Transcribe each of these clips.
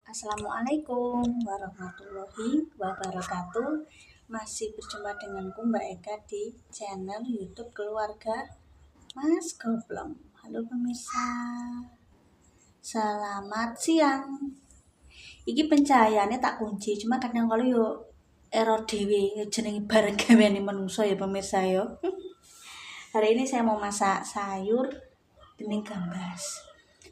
Assalamualaikum warahmatullahi wabarakatuh. Masih berjumpa denganku Mbak Eka di channel YouTube Keluarga Mas Goblong. Halo pemirsa, selamat siang. Iki pencahayaannya tak kunci, cuma kadang kalau yo error dewe jenenge bareng gaweane menungso ya pemirsa yo. Hari ini saya mau masak sayur bening gambas.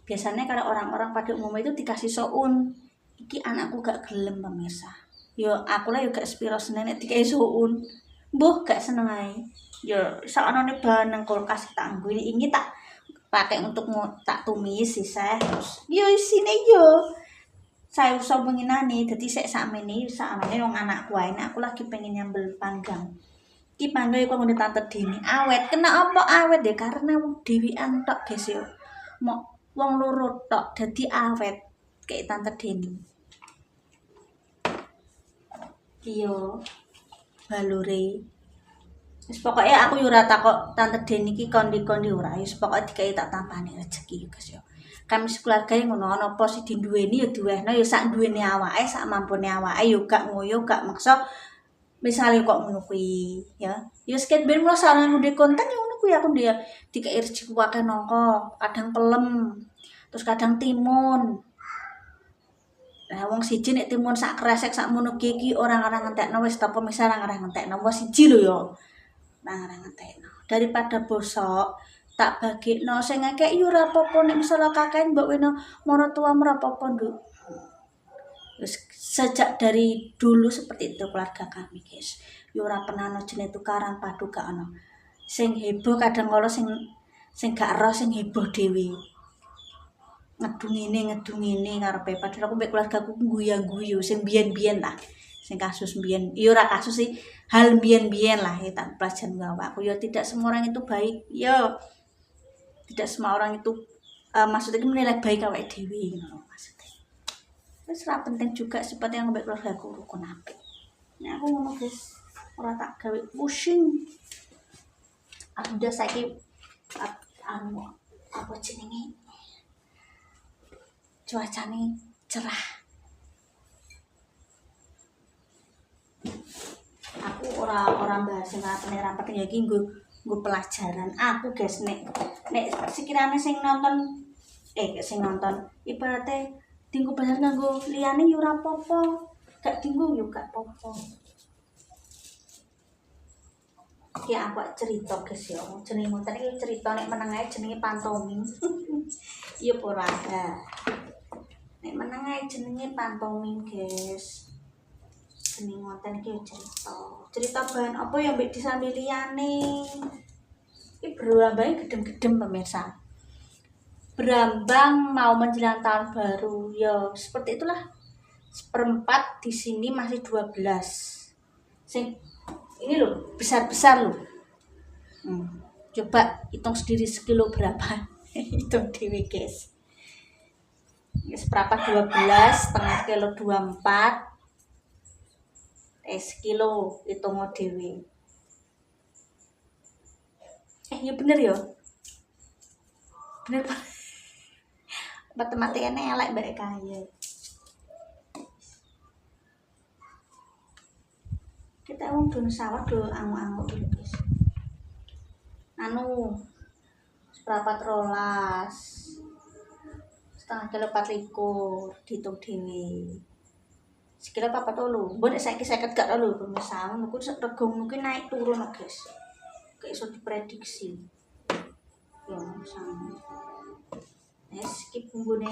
Biasanya kalau orang-orang pada umumnya itu dikasih soun. Iki anakku gak gelem pemirsa. Yo aku lah yo gak sepiro seneng nek dikai soun. Mbuh gak seneng ae. Yo saknone bahan nang kulkas tak nggo ini tak pakai untuk tak tumis sisa terus. Yo isine yo sayur sop penginane dadi sik sakmene sakmene wong anakku ae. Aku lagi pengen nyambel panggang. Iki panggang kok ngene tante Dini. Awet kena apa awet ya karena wong dhewean tok guys yo. Mau wong loro tok dadi awet kayak tante Deni. Iyo balure. Wis pokoke aku yo ora takok tante Deni iki kondi-kondi ora. Wis pokoke dikai tak tampani rezeki yo guys yo. Kami sekeluarga ngono ana apa sih diduweni yo diwehno yo sak duwene awake, sak mampune awake yo gak ngoyo gak maksa. Misale kok ngono kuwi ya. Yo sket ben mulo sareng ngundhe konten yo ngono kuwi aku dia dikai rezeki akeh nongko, kadang pelem, terus kadang timun. Lah wong siji nek timun sak kresek sak mono iki orang-orang ngentekno wis ta pemirsa orang-orang ngentekno wong siji lho ya. Orang-orang ngentekno. Daripada bosok tak bagikno sing akeh yo ora apa-apa nek misale kakean mbok weno maratuwamu ora apa-apa, Nduk. Terus sejak dari dulu seperti itu keluarga kami, guys. Yo ora pernah ono jenenge tukaran padu gak ono. Sing heboh kadang kala sing gak ero sing heboh dhewe. Ngedung ini karepe padahal aku mbek keluargaku guyu-guyu sing biyen-biyen lah. Sing kasus biyen. Ya ora kasus sih, hal biyen-biyen lah ya tak pelajaran aku. Ya tidak semua orang itu baik. Ya tidak semua orang itu maksudnya menilai baik awake dhewe ngono maksudnya. Wis ora penting juga seperti yang mbek keluargaku rukun apik. Nek aku ngono guys, ora tak gawe pusing. Aku udah saiki apa jenenge? Cuacane cerah. Aku orang bahas sing rapet ya iki nggo pelajaran. Aku guys nek sekiranya sing nonton ibaratnya dinggo bahas nganggo liyane yo ora apa-apa. Gak dinggo yo gak apa-apa. Iki aku cerita guys yo. Jenenge ngoten iki cerita nek meneng ae jenenge pantomim. Iya ora ada. Nek meneng ae jenenge pantomim, guys. Jeneng ngoten iki cerita. Cerita bahan apa ya mbek disambi liyane. Iki berambange gedem-gedem pemirsa. Berambang mau menjelang tahun baru. Ya, seperti itulah. Seperempat di sini masih 12. Sing ini loh, besar-besar loh. Coba hitung sendiri sekilo berapa. Hitung dewe, guys. Seperempat 12, setengah kilo 24, sekilo hitung dewe. Ya bener ya. Bener Pak. Matematikanya elek mbak kaya. Kita wong dono sawah do angu-angu dulu guys. Seperempat 12. Setengah kilo 4 dihitung dewe. Sekilo 48. Mbok nek saiki 50 gak lho pemirsa. Ngono ku rego mungkin naik turun guys. Gak iso diprediksi. Ya sama. Iki bumbune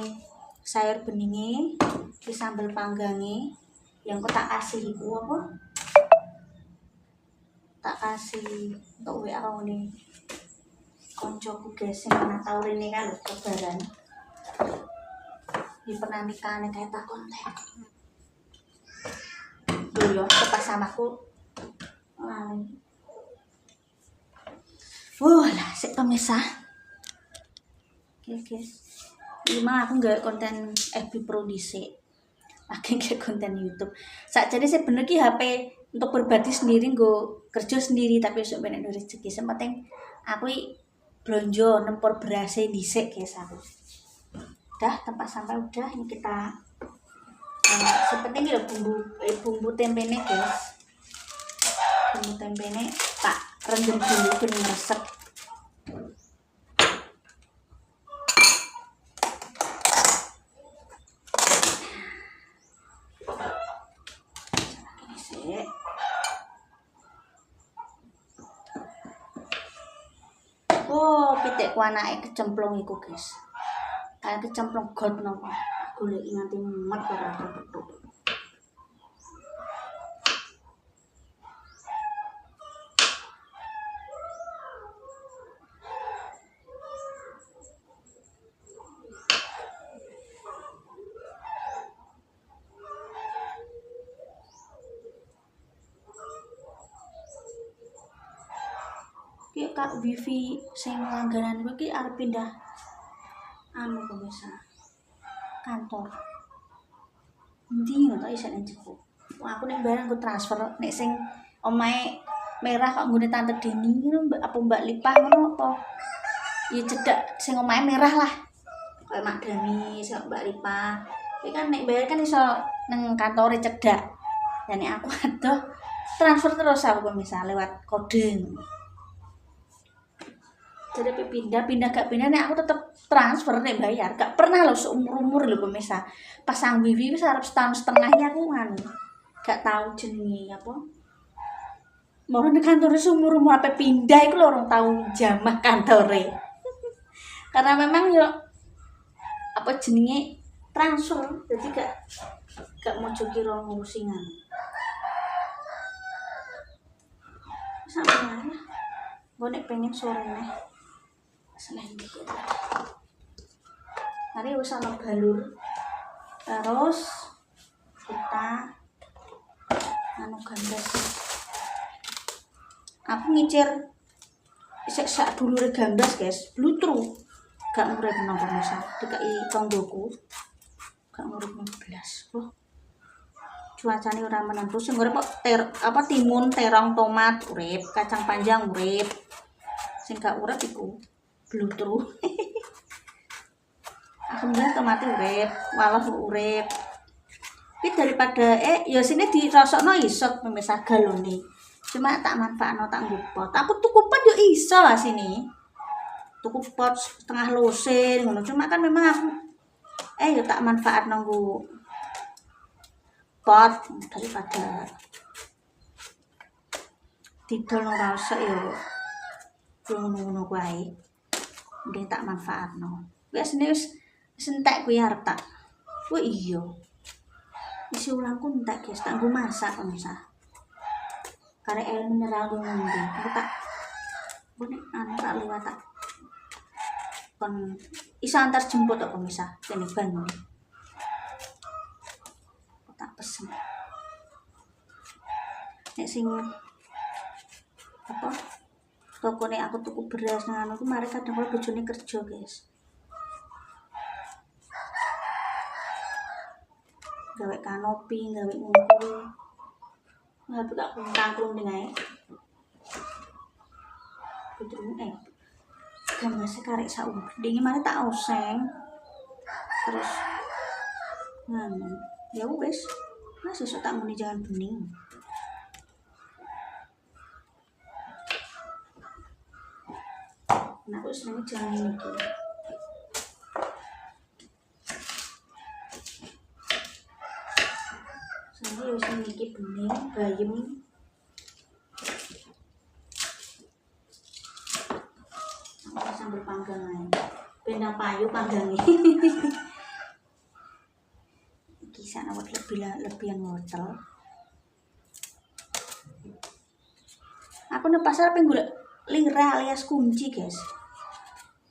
sayur beninge, iki sambel panggange. Yang kok tak kasih iku apa? Tak kasih untuk WA ngene. Koncoku guys sing pernah tau rene kan lho lebaran. Di pernah nikah kayak tak konten. Yo pas samaku. Lah sik pemirsa. Oke guys. Memang aku nggak konten FB Pro dhisik. Lagi nggak konten YouTube. Sakjane sih bener ki HP untuk berbagi sendiri nggo kerja sendiri tapi esuk benek rezeki. Sempenting aku blonjo nempur berase dhisik guys aku. Udah tempat sampai udah ini kita penting ya bumbu tempene guys. Bumbu tempene tak rendem dulu ben meresep. Oh, pitikku anake kecemplung iku, guys. Kayak kecemplung got napa. Goleki nganti mumet ora kepetuk. Ki kak wifi sing langganan iki arep pindah anu pemirsa. Kantor. Endi ngono ta isine jebuk. Wah, aku ning barang aku transfer nek sing omahe merah kok nggone Tante Deni ngono apa Mbak Lipah ngono apa. Ya cedak sing omahe merah lah. Kayak Mak Dani, sing Mbak Lipah. Iki kan nek bayar kan iso nang kantore cedak. Dan nek aku adoh transfer terus aku pemirsa lewat kode. Jadi pindah gak pindah nek aku tetep transfer nek bayar gak pernah lho seumur-umur lho pemirsa pasang wifi wis arep setahun setengahnya aku nganu gak tahu jenenge apa mau nek kantore seumur-umur ape pindah iku lho orang tahu jamah kantore karena memang yo apa jenenge transfer jadi gak mau kira ngurusingan sampeyan gue nek pengen sore nih selain itu hari wis ana balur terus kita anu gambas aku ngicir sak dulure gambas guys blutru gak ngurip nang pemirsa dikai tanggoku gak ngurip nang belas loh cuacane ora menentu sing urip apa timun terong tomat urip kacang panjang urip sing gak urip iku blutru. Alhamdulillah tomat urip, walah urip. Tapi daripada ya sini dirasakno iso pemirsa galone. Cuma tak manfaatno tak nggo pot. Aku tuku pot yo iso lah sini. Tuku pot setengah losin ngono. Cuma kan memang aku yo tak manfaatno nggo pot daripada didol ora usah yo ngono-ngono kuwi. Mending tak manfaatno. Wis entek kuwi arep tak. Oh iya. Isi ulangku entek guys, tak nggo masak pemirsa. Karek air mineral ngombe. Aku tak bonek anu tak liwat tak. Kon iso antar jemput kok pemirsa. Kene ban. Tak pesen. Nek sing apa? Toko nek aku tuku beras nang anu ku mari kadang kala bojone kerja, guys. Gawe kanopi, gawe ngungkul. Tapi gak kangkung ning ae. Betul gambas karek sak umur. Dingi mari tak oseng. Terus nganu. Ya wis. Masih sok tak muni jangan bening. Nah, aku seneng jangan iki. Sampai wis iki bening, bayem. Sambil panggang ae. Bendang payu panggange. Iki sana wet lebihan wortel. Aku nang pasar pengen golek lirah alias kunci, guys.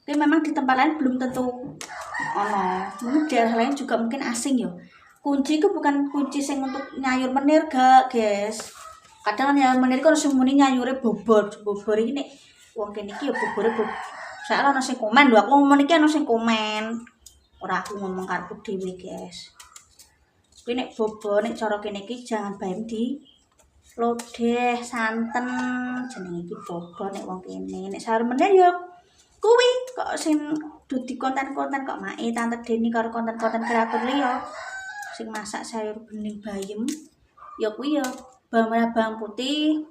Tapi memang di tempat lain belum tentu mungkin daerah lain juga mungkin asing ya. Kunci itu bukan kunci sing untuk nyayur menir gak, guys. Kadang nyayur menir kan sing muni nyayure bobor iki nek wong kene iki ya bobore saya ana sing komen lho, aku ngomong iki ana sing komen. Ora aku ngomong karepku dhewe, guys. Kuwi nek bobor nek cara kene iki jangan bayem di lodeh santen jenenge iki bobor nek wong kene. Nek sayur menir ya kuwi kok sing dadi konten-konten kok mae Tante Deni karo konten-konten kreator liya. sing masak sayur bening bayem ya kuwi ya bawang merah bawang putih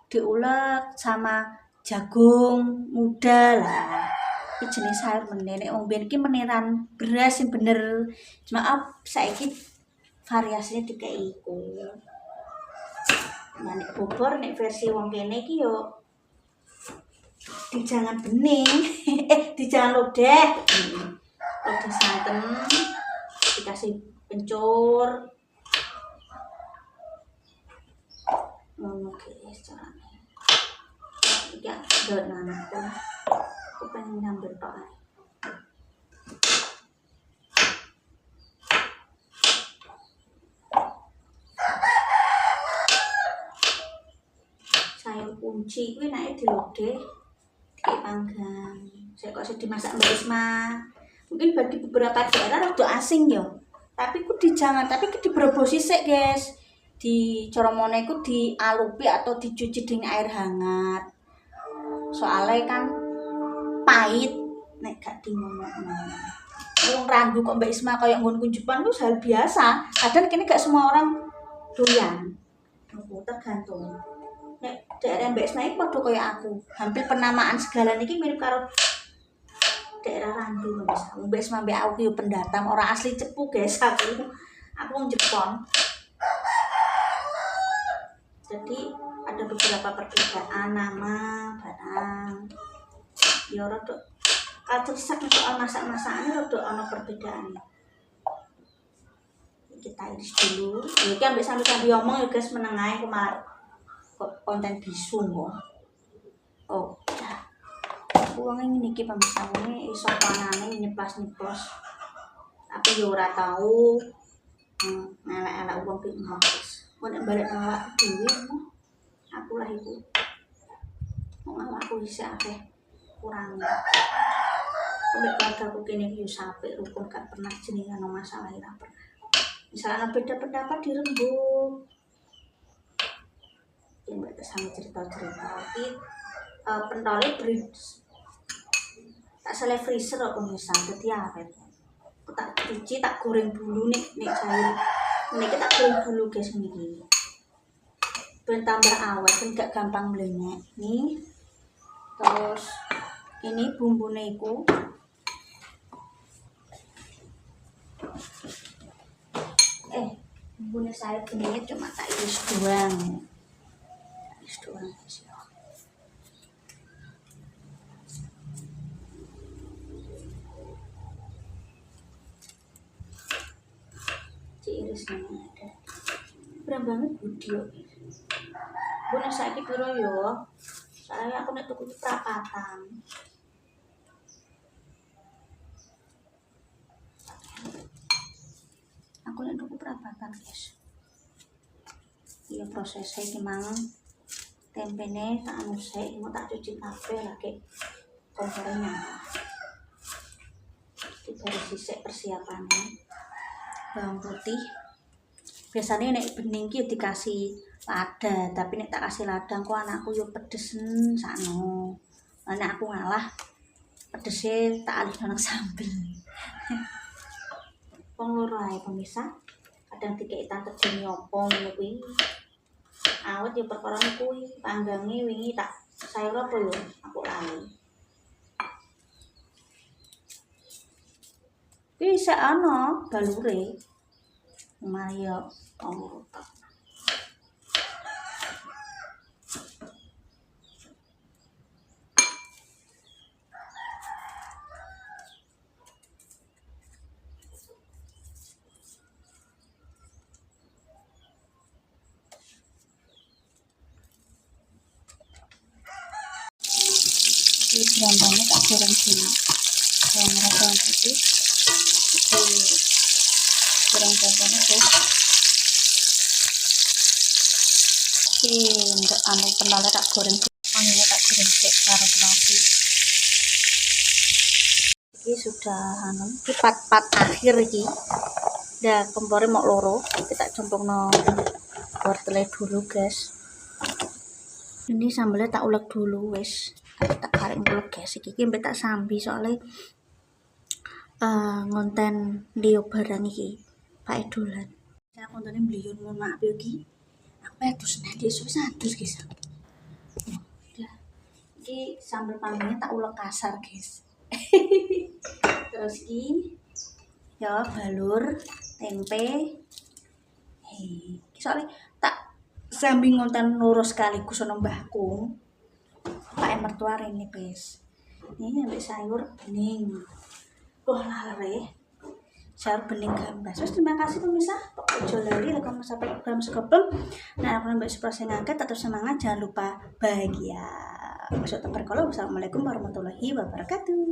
diulek sama jagung muda lah. Iki jenis sayur meneh nek wong biyen iki meniran beras sing bener. Maaf saiki variasinya dikei iku. Nah nek bubur nek versi wong kene iki yo dijangan bening dijangan lodeh. Lodeh santen dikasih kencur ngono guys carane. Iki donan aku pengen nyambel tok ae. Sayur kunci kuwi nek dilodeh dipanggang. Saya kok dimasak Mbak Isma. Mungkin bagi beberapa daerah rada asing ya. Tapi ku dijangan, tapi ku diberobosi sik, guys. Di coromone ku dialupi atau dicuci dengan air hangat. Soalnya kan pahit nek gak dingonokno. Wong randu kok Mbak Isma kaya nggon kunjupan ku hal biasa. Kadang kene gak semua orang doyan. Tergantung. Nek daerah Mbak Isma iki padha kaya aku. Hampir penamaan segala niki mirip karo daerah Randu Mbak Isma mbek aku yo pendatang, ora asli Cepu, guys. Aku wong Jepang. Jadi ada beberapa perbedaan nama, barang. Ya rada kacesak soal masak-masakane rada ana perbedaan. Kita iris dulu. Iki ambek sampe ngomong ya guys meneng ae malah konten bisu kok. Oh, ya. Uang ini iki pemisahannya iso panane nyeplas-nyeplos. Tapi yo ora tau elek-elek wong ki ngapus. Kok nek balik nang awak dhewe aku lah iku. Wong awakku isih akeh kurang. Kok keluargaku kene iki yo sapik rukun gak pernah jenenge ana masalah ora pernah. Misalnya beda pendapat dirembuk. Yang mbak sama cerita-cerita iki pentole tak salah freezer aku misal dadi awet. Aku tak cuci tak goreng dulu nek sayur. Nek tak goreng dulu guys niki. Ben tambah awet ben gak gampang melenyek. Nih. Terus ini bumbune iku bumbune sayur beningnya cuma tak iris doang. Iris doang guys. Irisnya ada berapa banget video gue nek saiki piro yo soalnya aku nek tuku perapatan guys iya prosesnya gimana tempene tak anu sik mau tak cuci kabeh lagi kompornya baru sisik persiapannya bawang putih biasanya nek bening ki dikasih lada tapi nek tak kasih ladang kok anakku yo pedesen sakno nek aku ngalah pedesnya tak alih nang sambel wong loro ae pemirsa kadang dikei tante jeni opo ngono kuwi awet yo perkara kuwi panggange wingi tak sayur apa yo aku lali bisa ana balure Mario Omruta. Ini berambangnya tak goreng dulu. Bawang merah bawang putih. Goreng-gorengnya tuh. Untuk anu pentolnya tak goreng panggilnya tak goreng karo terasi ini sudah anu ini part akhir ini udah kompornya mau loro kita campur no wortelnya dulu guys ini sambelnya tak ulek dulu wes tak karek ulek guys ini tak sambi soalnya ngonten dia barang ini Pak Edolan. Saya kontone bliyun mohon maaf yo Ki. Aku adus nanti wis adus guys. Udah. Iki sambal panggange tak ulek kasar, guys. Terus iki ya balur, tempe. Soalnya tak sambil ngonten loro sekaligus ono mbahku. Pak mertua ini guys. Ini ambil sayur bening. Wah lare. Sayur bening gambas. Terima kasih pemirsa. Ojo lali like comment sampai program sekepem. Nah, aku nambah inspirasi ngangkat, tetap semangat, jangan lupa bahagia. Masuk tempat kalau. Wassalamualaikum warahmatullahi wabarakatuh.